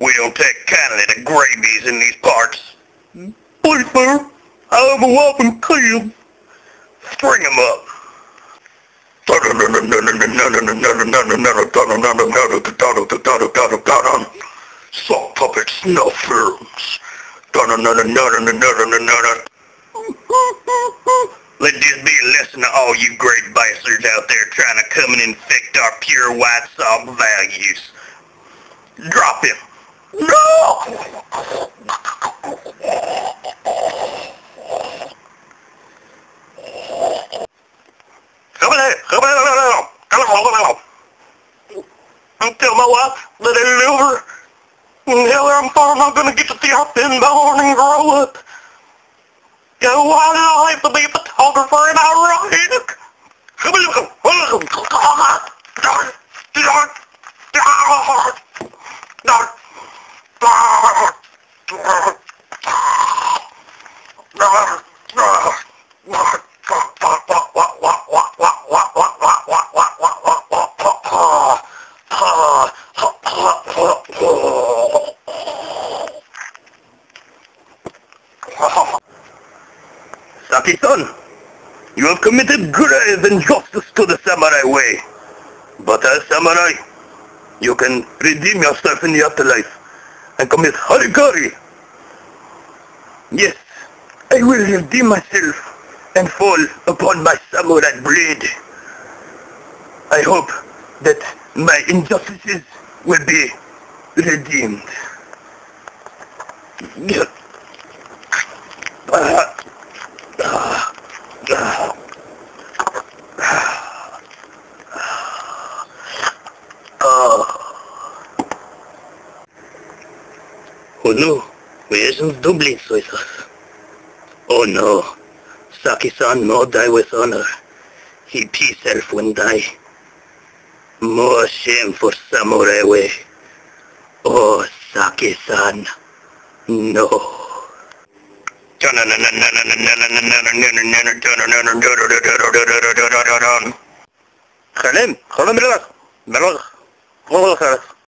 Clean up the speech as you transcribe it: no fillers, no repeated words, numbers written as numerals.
We don't take kindly to gravies in these parts. Please, sir, I have a wife and kids. String 'em up. Sock puppet snuff films. Let this be a lesson to all you great bastards out there trying to come and infect our pure white sock values. Drop him. No! Tell my wife that I love her. And hell, I'm far not gonna get to see her thin bone and grow up. Yeah, why do I have to be a photographer in Iraq? Saki-san, you have committed grave injustice to the samurai way. But as samurai, you can redeem yourself in the afterlife and commit harikari. Yes, I will redeem myself and fall upon my samurai blade. I hope that my injustices will be redeemed. Oh no, reasons doubly suicide. Oh no, Saki-san more die with honor. He himself won't die. More shame for samurai way. Oh, Saki-san, no. خليم خليم بلغ